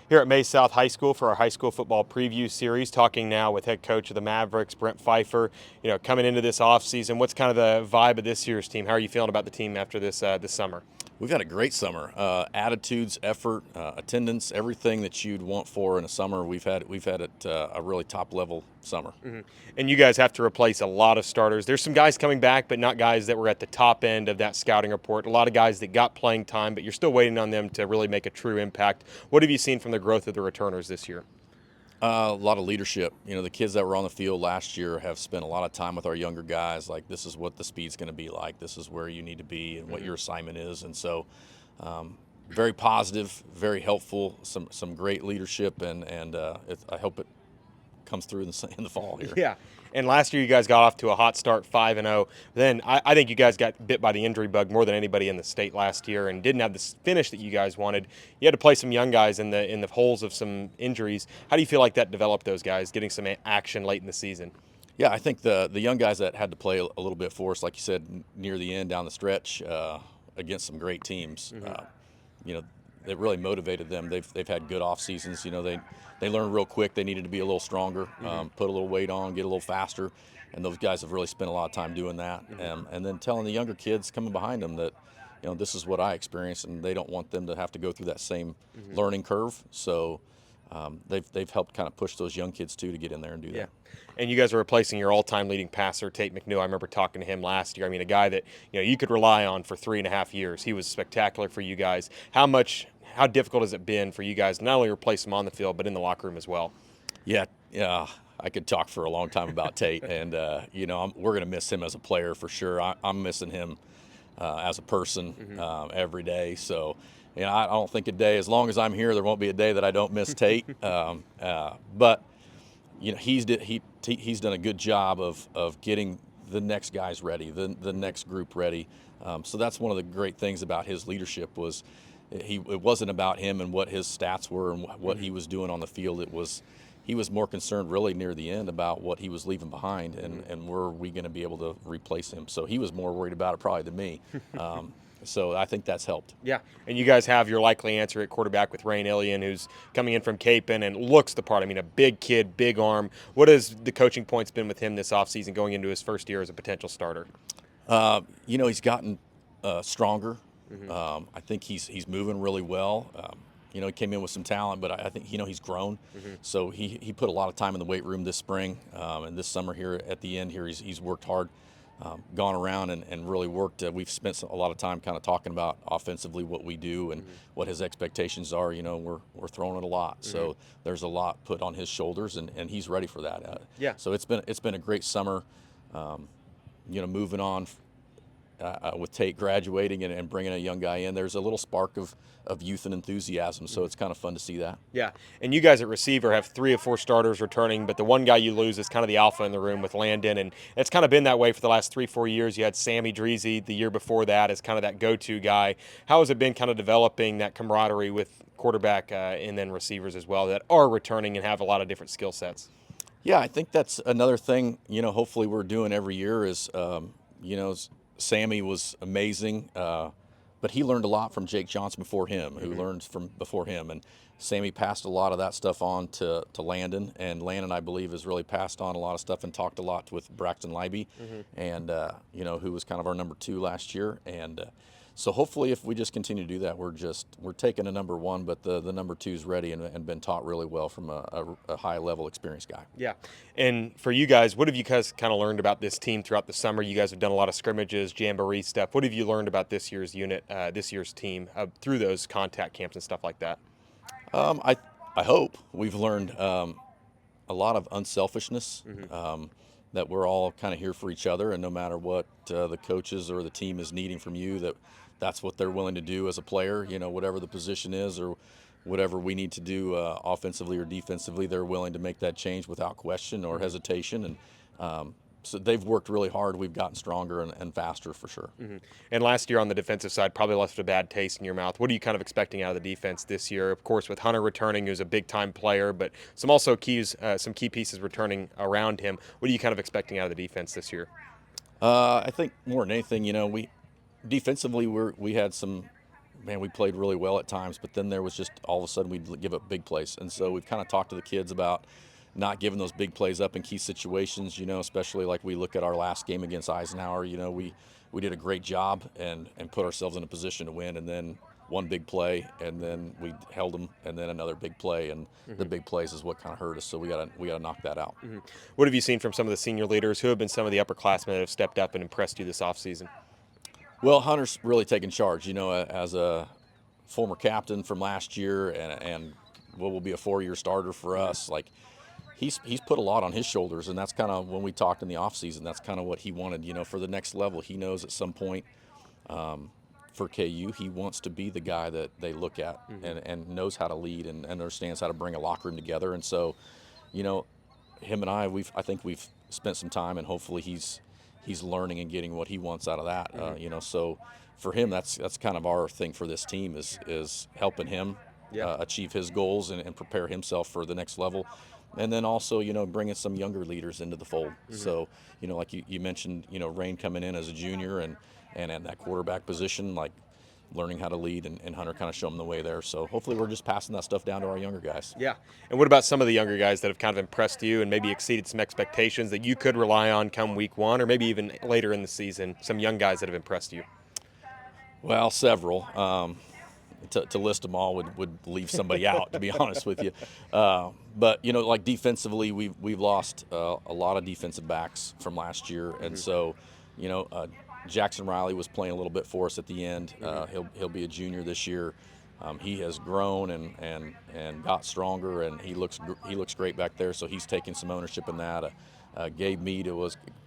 Here at Maize South High School for our high school football preview series, talking now with head coach of the Mavericks, Brent Pfeifer. Coming into this offseason, what's kind of the vibe of this year's team? How are you feeling about the team after this summer? We've had a great summer. Attitudes, effort, attendance, everything that you'd want for in a summer. We've had it a really top level summer. And you guys have to replace a lot of starters. There's some guys coming back, but not guys that were at the top end of that scouting report. A lot of guys that got playing time, but you're still waiting on them to really make a true impact. What have you seen from the growth of the returners this year? A lot of leadership. The kids that were on the field last year have spent a lot of time with our younger guys. Like, this is what the speed's going to be like. This is where you need to be and what your assignment is. And so, very positive, very helpful. Some great leadership, and I hope it comes through in the fall here. Yeah. And last year you guys got off to a hot start, 5-0. Then I think you guys got bit by the injury bug more than anybody in the state last year and didn't have the finish that you guys wanted. You had to play some young guys in the holes of some injuries. How do you feel like that developed those guys, getting some action late in the season? Yeah, I think the young guys that had to play a little bit for us, like you said, near the end, down the stretch, against some great teams, it really motivated them. They've had good off seasons. They learned real quick they needed to be a little stronger, put a little weight on, get a little faster, and those guys have really spent a lot of time doing that. And then telling the younger kids coming behind them that, this is what I experienced, and they don't want them to have to go through that same learning curve. So they've helped kind of push those young kids too to get in there and do that. Yeah. And you guys are replacing your all-time leading passer, Tate McNew. I remember talking to him last year. I mean, a guy that you could rely on for 3.5 years. He was spectacular for you guys. How difficult has it been for you guys to not only replace him on the field, but in the locker room as well? Yeah, I could talk for a long time about Tate, and we're going to miss him as a player for sure. I'm missing him as a person every day. So, I don't think a day, as long as I'm here, there won't be a day that I don't miss Tate. But he's done a good job of getting the next guys ready, the next group ready. So that's one of the great things about his leadership was. It wasn't about him and what his stats were and what he was doing on the field. He was more concerned really near the end about what he was leaving behind and were we going to be able to replace him. So he was more worried about it probably than me. So I think that's helped. Yeah, and you guys have your likely answer at quarterback with Rain Ilian, who's coming in from Capon and looks the part. I mean, a big kid, big arm. What has the coaching points been with him this offseason going into his first year as a potential starter? He's gotten stronger. I think he's moving really well. He came in with some talent, but I think he's grown. So he put a lot of time in the weight room this spring and this summer here at the end here. He's worked hard, gone around and really worked. We've spent a lot of time kind of talking about offensively what we do and what his expectations are. We're throwing it a lot, so there's a lot put on his shoulders, and he's ready for that. Yeah. So it's been a great summer. Moving on. With Tate graduating and bringing a young guy in, there's a little spark of youth and enthusiasm, so it's kind of fun to see that. Yeah, and you guys at receiver have 3 or 4 starters returning, but the one guy you lose is kind of the alpha in the room with Landon, and it's kind of been that way for the last 3-4 years. You had Sammy Dreezy the year before that as kind of that go-to guy. How has it been kind of developing that camaraderie with quarterback and then receivers as well that are returning and have a lot of different skill sets? Yeah, I think that's another thing, hopefully we're doing every year is, Sammy was amazing, but he learned a lot from Jake Johnson before him, who learned from before him. And Sammy passed a lot of that stuff on to Landon, and Landon, I believe, has really passed on a lot of stuff and talked a lot with Braxton Leiby, and who was kind of our number 2 last year. And so hopefully, if we just continue to do that, we're taking a number 1, but the number 2 is ready and been taught really well from a high level experienced guy. Yeah, and for you guys, what have you guys kind of learned about this team throughout the summer? You guys have done a lot of scrimmages, jamboree stuff. What have you learned about this year's unit, this year's team through those contact camps and stuff like that? I hope we've learned a lot of unselfishness. That we're all kind of here for each other, and no matter what the coaches or the team is needing from you, that's what they're willing to do as a player. Whatever the position is or whatever we need to do offensively or defensively, they're willing to make that change without question or hesitation. And so they've worked really hard. We've gotten stronger and faster for sure. And last year on the defensive side probably left a bad taste in your mouth. What are you kind of expecting out of the defense this year? Of course, with Hunter returning, who's a big-time player, but some key pieces returning around him. What are you kind of expecting out of the defense this year? I think more than anything, we defensively we had some man, we played really well at times, but then there was just all of a sudden we'd give up big plays. And so we've kind of talked to the kids about not giving those big plays up in key situations, especially like we look at our last game against Eisenhower. We did a great job and put ourselves in a position to win, and then one big play, and then we held them, and then another big play, and the big plays is what kind of hurt us. So we gotta knock that out. What have you seen from some of the senior leaders? Who have been some of the upperclassmen that have stepped up and impressed you this offseason? Well, Hunter's really taken charge, as a former captain from last year and what will be a 4-year starter for us. Like, he's put a lot on his shoulders, and that's kind of when we talked in the offseason, that's kind of what he wanted, for the next level. He knows at some point for KU, he wants to be the guy that they look at and knows how to lead and understands how to bring a locker room together. And so, him and I think we've spent some time, and hopefully he's learning and getting what he wants out of that. So for him, that's kind of our thing for this team is helping him achieve his goals and prepare himself for the next level. And then also, bringing some younger leaders into the fold. So, like you mentioned, Rain coming in as a junior and at that quarterback position, like learning how to lead, and Hunter kind of showing him the way there. So hopefully we're just passing that stuff down to our younger guys. Yeah. And what about some of the younger guys that have kind of impressed you and maybe exceeded some expectations that you could rely on come week one or maybe even later in the season? Some young guys that have impressed you? Well, several. To list them all would leave somebody out, to be honest with you. But like defensively, we've lost a lot of defensive backs from last year, and so Jackson Riley was playing a little bit for us at the end. He'll be a junior this year. He has grown and got stronger, and he looks great back there. So he's taking some ownership in that. Gabe Mead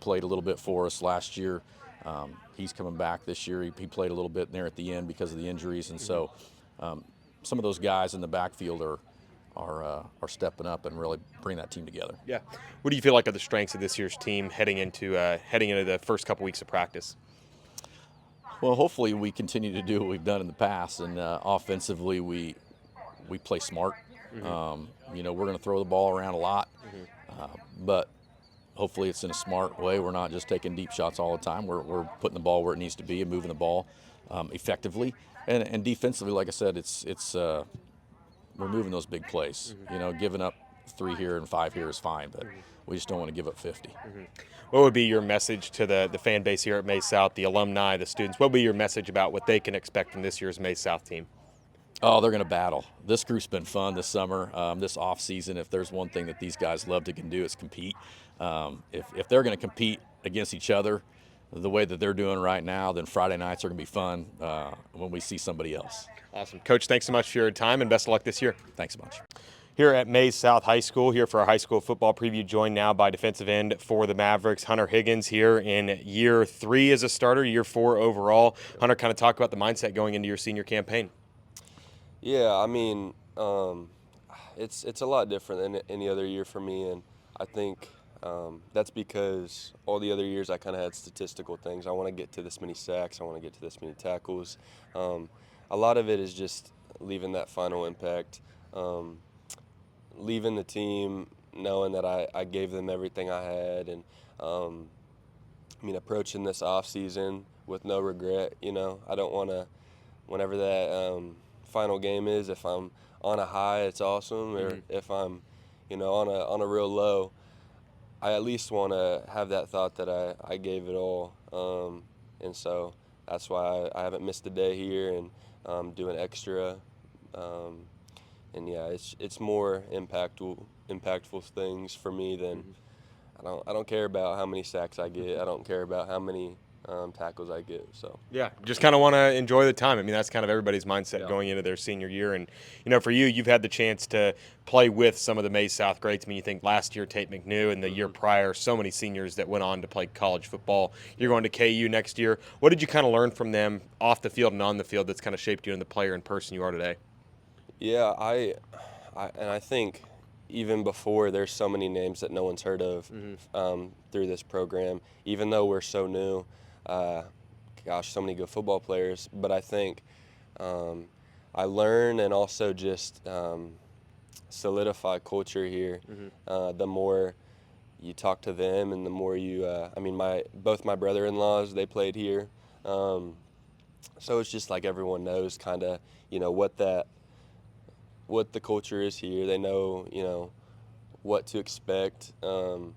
played a little bit for us last year. He's coming back this year. He played a little bit there at the end because of the injuries, and so some of those guys in the backfield are stepping up and really bring that team together. Yeah. What do you feel like are the strengths of this year's team heading into the first couple weeks of practice? Well, hopefully we continue to do what we've done in the past, and offensively we play smart. We're going to throw the ball around a lot, but hopefully it's in a smart way. We're not just taking deep shots all the time. We're putting the ball where it needs to be and moving the ball effectively. And defensively, like I said, it's removing those big plays. Giving up 3 here and 5 here is fine, but we just don't want to give up 50. What would be your message to the fan base here at Maize South, the alumni, the students? What would be your message about what they can expect from this year's Maize South team? Oh, they're going to battle. This group's been fun this summer, this off season. If there's one thing that these guys love to can do, it's compete. If they're going to compete against each other the way that they're doing right now, then Friday nights are going to be fun when we see somebody else. Awesome. Coach, thanks so much for your time, and best of luck this year. Thanks so much. Here at Maize South High School, here for our high school football preview, joined now by defensive end for the Mavericks, Hunter Higgins, here in year 3 as a starter, year 4 overall. Hunter, kind of talk about the mindset going into your senior campaign. Yeah, I mean, it's a lot different than any other year for me, and I think that's because all the other years I kind of had statistical things. I want to get to this many sacks. I want to get to this many tackles. A lot of it is just leaving that final impact, leaving the team knowing that I gave them everything I had, and approaching this off season with no regret. I don't want to, whenever that final game is, if I'm on a high, it's awesome, or if I'm on a real low, I at least want to have that thought that I gave it all, and so that's why I haven't missed a day here and doing extra, and yeah, it's more impactful things for me than I don't care about how many sacks I get. I don't care about how many tackles I get. So yeah, just kind of want to enjoy the time. I mean, that's kind of everybody's mindset going into their senior year. And for you, you've had the chance to play with some of the Maize South greats. I mean, you think last year Tate McNew, and the year prior, so many seniors that went on to play college football. You're going to KU next year. What did you kind of learn from them off the field and on the field that's kind of shaped you into the player and person you are today? Yeah, I think even before, there's so many names that no one's heard of through this program, even though we're so new. So many good football players, but I think I learn and also just solidify culture here. The more you talk to them and the more you, both my brother-in-laws, they played here, so it's just like everyone knows kind of, what the culture is here. They know, what to expect, and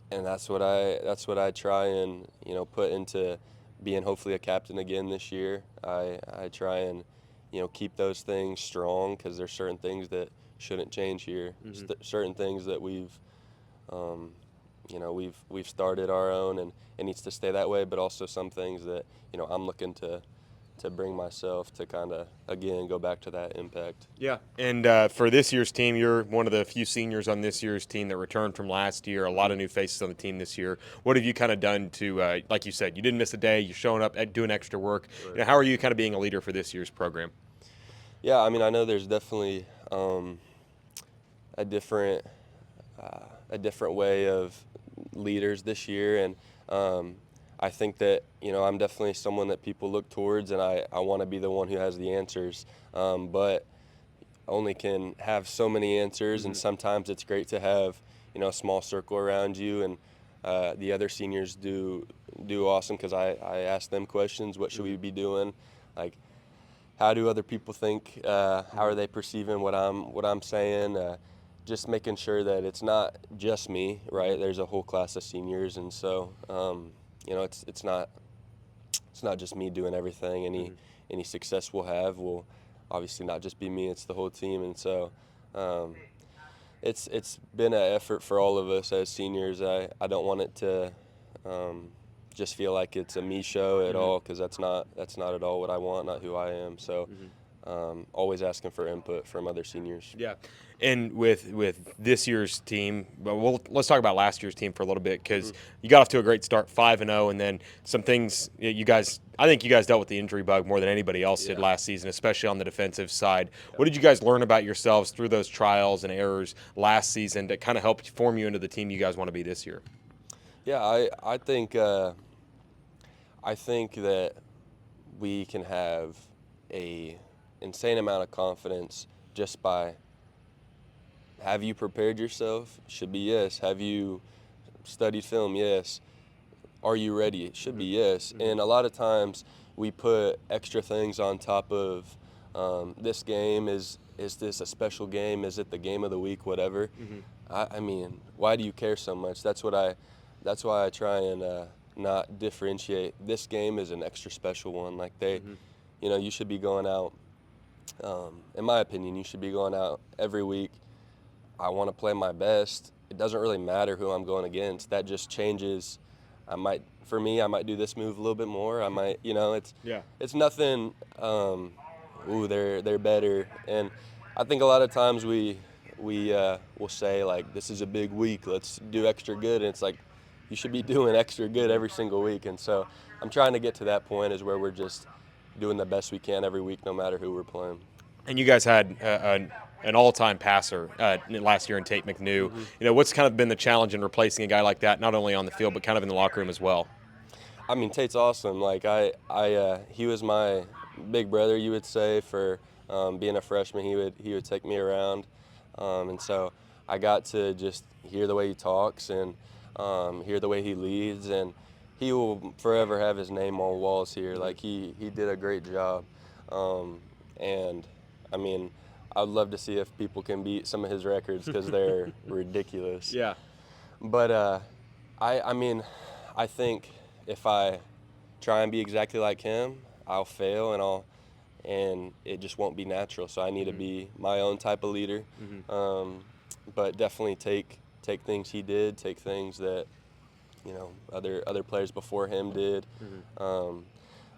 that's what I try and put into being hopefully a captain again this year. I try and keep those things strong, because there's certain things that shouldn't change here. Certain things that um, we've started our own, and it needs to stay that way. But also some things that I'm looking to bring myself to kind of again go back to that impact. Yeah. And for this year's team, you're one of the few seniors on this year's team that returned from last year. A lot of new faces on the team this year. What have you kind of done to, like you said, you didn't miss a day. You're showing up doing extra work. Right. How are you kind of being a leader for this year's program? Yeah, I mean, I know there's definitely a different way of leaders this year, and I think that I'm definitely someone that people look towards, and I want to be the one who has the answers, but only can have so many answers, and sometimes it's great to have a small circle around you, and the other seniors do awesome, because I ask them questions. What should we be doing? Like, how do other people think? How are they perceiving what I'm saying? Just making sure that it's not just me, right? There's a whole class of seniors, and so it's not just me doing everything. Any success we'll have will obviously not just be me; it's the whole team, and so it's been an effort for all of us as seniors. I don't want it to just feel like it's a me show at all, because that's not at all what I want, not who I am. So always asking for input from other seniors. Yeah. And with this year's team, let's talk about last year's team for a little bit, because you got off to a great start, 5-0, and then some things I think you guys dealt with the injury bug more than anybody else did last season, especially on the defensive side. What did you guys learn about yourselves through those trials and errors last season that kind of helped form you into the team you guys want to be this year? Yeah, I think that we can have a insane amount of confidence just by, have you prepared yourself? Should be yes. Have you studied film? Yes. Are you ready? It should be yes. And a lot of times we put extra things on top of this game. Is this a special game? Is it the game of the week? Whatever. I mean, why do you care so much? That's why I try and not differentiate. This game is an extra special one. Like you should be going out. In my opinion, you should be going out every week. I want to play my best. It doesn't really matter who I'm going against. That just changes. For me, I might do this move a little bit more. I might, it's nothing. They're better. And I think a lot of times we will say, like, this is a big week, let's do extra good. And it's like, you should be doing extra good every single week. And so I'm trying to get to that point, is where we're just doing the best we can every week, no matter who we're playing. And you guys had an all-time passer last year in Tate McNew. What's kind of been the challenge in replacing a guy like that, not only on the field but kind of in the locker room as well? I mean, Tate's awesome. Like he was my big brother, you would say, for being a freshman. He would take me around, and so I got to just hear the way he talks and hear the way he leads, and he will forever have his name on walls here. Like he did a great job, and I mean, I'd love to see if people can beat some of his records, because they're ridiculous. Yeah. But I mean, I think if I try and be exactly like him, I'll fail, and it just won't be natural. So I need to be my own type of leader, but definitely take things he did, take things that other players before him did.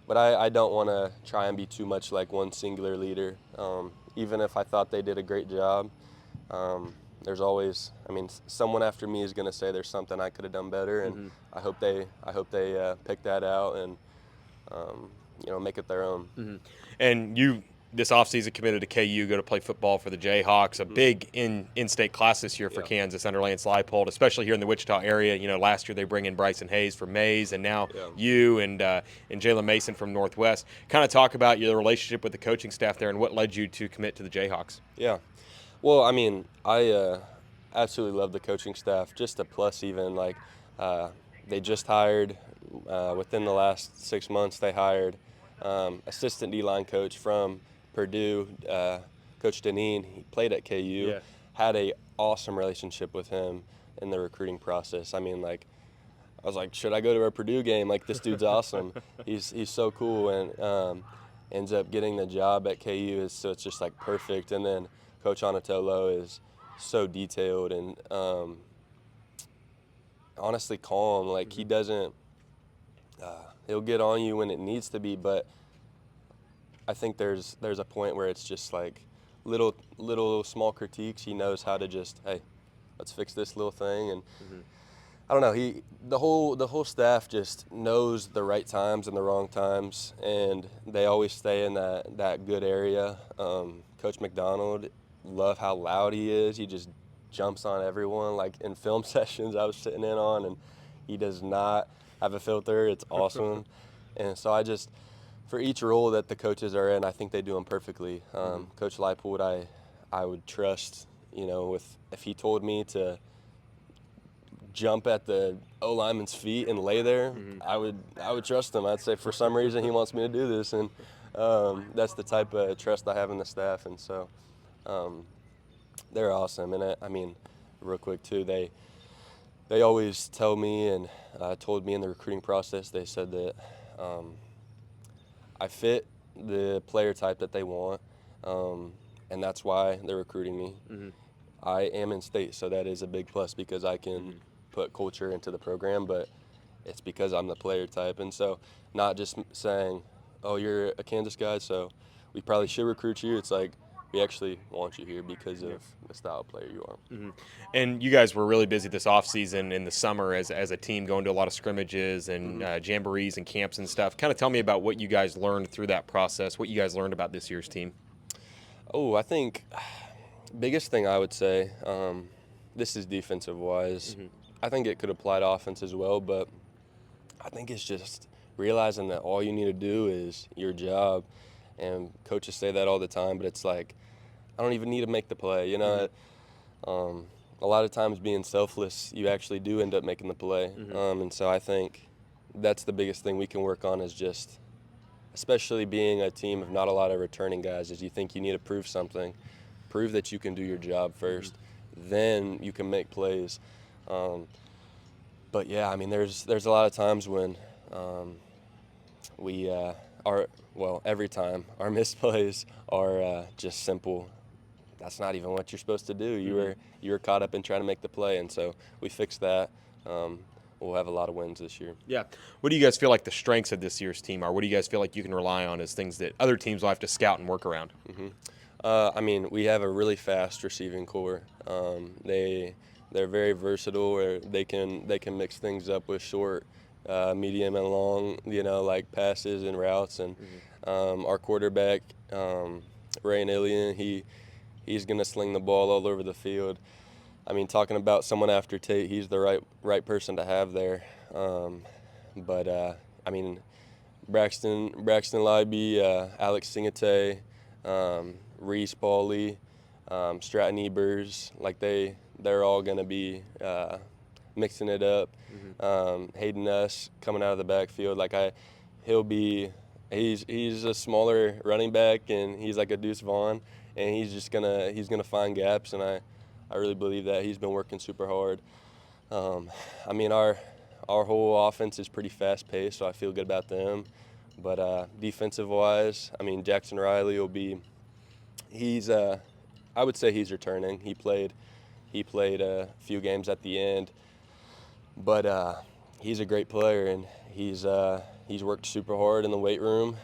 But I don't want to try and be too much like one singular leader. Even if I thought they did a great job, there's always, someone after me is going to say there's something I could have done better, and I hope they pick that out and make it their own. And you, this offseason, committed to KU, go to play football for the Jayhawks. A big in-state class this year for Kansas under Lance Leipold, especially here in the Wichita area. Last year they bring in Bryson Hayes from Maize, and now you and Jalen Mason from Northwest. Kind of talk about your relationship with the coaching staff there and what led you to commit to the Jayhawks. Yeah. Well, I absolutely love the coaching staff. Just a plus, even, they just hired, within the last 6 months, they hired assistant D-line coach from Purdue, Coach Deneen. He played at KU. Yeah. Had a awesome relationship with him in the recruiting process. I mean, like, I was like, should I go to a Purdue game? Like, this dude's awesome. He's so cool, and ends up getting the job at KU. So it's just like perfect. And then Coach Anatolo is so detailed and honestly calm. Like, he doesn't. He'll get on you when it needs to be, but I think there's a point where it's just like little small critiques. He knows how to just, hey, let's fix this little thing. And I don't know, the whole staff just knows the right times and the wrong times, and they always stay in that good area. Coach McDonald, love how loud he is. He just jumps on everyone. Like in film sessions I was sitting in on, and he does not have a filter. It's awesome. And so for each role that the coaches are in, I think they do them perfectly. Coach Leipold, I would trust, if he told me to jump at the O-lineman's feet and lay there, I would trust him. I'd say for some reason he wants me to do this, and that's the type of trust I have in the staff. And so they're awesome. And I mean, real quick too, they always tell me and told me in the recruiting process, they said that I fit the player type that they want, and that's why they're recruiting me. I am in state, so that is a big plus because I can put culture into the program, but it's because I'm the player type. And so not just saying, oh, you're a Kansas guy, so we probably should recruit you. It's like, we actually want you here because of the style of player you are. And you guys were really busy this offseason in the summer as a team, going to a lot of scrimmages and jamborees and camps and stuff. Kind of tell me about what you guys learned through that process, what you guys learned about this year's team. Oh, I think biggest thing I would say, this is defensive-wise. I think it could apply to offense as well, but I think it's just realizing that all you need to do is your job. And coaches say that all the time, but it's like, I don't even need to make the play. A lot of times being selfless, you actually do end up making the play. And so I think that's the biggest thing we can work on, is just, especially being a team of not a lot of returning guys, is you think you need to prove something. Prove that you can do your job first, then you can make plays. But yeah, I mean, there's a lot of times when every time our missed plays are just simple. That's not even what you're supposed to do. You were caught up in trying to make the play, and so we fixed that. We'll have a lot of wins this year. Yeah. What do you guys feel like the strengths of this year's team are? What do you guys feel like you can rely on as things that other teams will have to scout and work around? I mean, we have a really fast receiving core. They're very versatile, where they can mix things up with short, medium, and long, like passes and routes. And our quarterback, Ray Ilian, he's going to sling the ball all over the field. I mean, talking about someone after Tate, he's the right person to have there. But I mean, Braxton Libby, Alex Singate, Reese Pauly, Stratton Ebers, like they're all going to be mixing it up. Hayden Nuss coming out of the backfield, he's a smaller running back, and he's like a Deuce Vaughn, and he's gonna find gaps, and I really believe that. He's been working super hard. I mean, our whole offense is pretty fast paced, so I feel good about them. But defensive wise, I mean, Jackson Riley will be. I would say he's returning. He played a few games at the end, but he's a great player, and he's worked super hard in the weight room.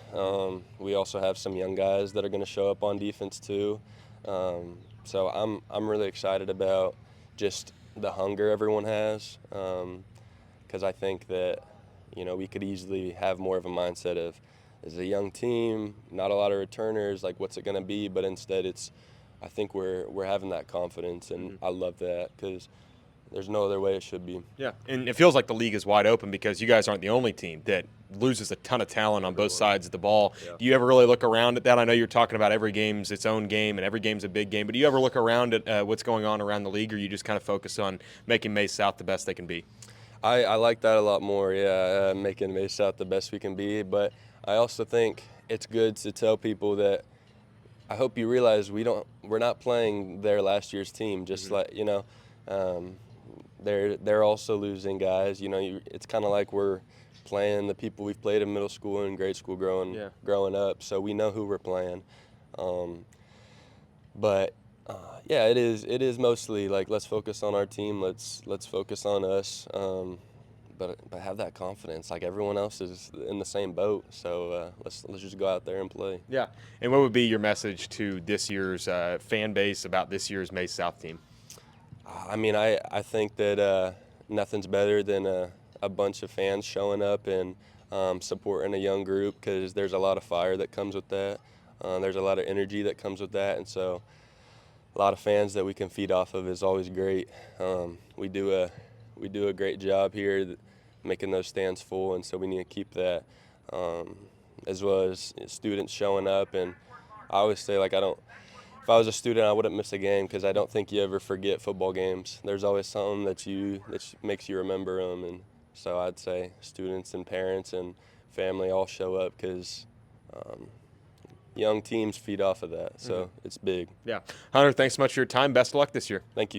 We also have some young guys that are going to show up on defense too. So I'm really excited about just the hunger everyone has, because I think that we could easily have more of a mindset of, as a young team, not a lot of returners, like what's it going to be? But instead, I think we're having that confidence, and I love that, because there's no other way it should be. Yeah, and it feels like the league is wide open, because you guys aren't the only team that loses a ton of talent on both sides of the ball. Yeah. Do you ever really look around at that? I know you're talking about every game's its own game and every game's a big game, but do you ever look around at what's going on around the league, or you just kind of focus on making Maize South the best they can be? I like that a lot more, yeah, making Maize South the best we can be. But I also think it's good to tell people that I hope you realize we're not playing their last year's team. Just like they're also losing guys. It's kind of like we're playing the people we've played in middle school and grade school growing up. So we know who we're playing. But yeah, it is mostly like let's focus on our team. Let's focus on us. But have that confidence. Like everyone else is in the same boat. So let's just go out there and play. Yeah. And what would be your message to this year's fan base about this year's Maize South team? I mean, I think that nothing's better than a bunch of fans showing up and supporting a young group, because there's a lot of fire that comes with that. There's a lot of energy that comes with that, and so a lot of fans that we can feed off of is always great. We do a great job here making those stands full, and so we need to keep that, as well as students showing up. And I always say, like, if I was a student, I wouldn't miss a game, because I don't think you ever forget football games. There's always something that makes you remember them, and so I'd say students and parents and family all show up, because young teams feed off of that, so it's big. Yeah. Hunter, thanks so much for your time. Best of luck this year. Thank you.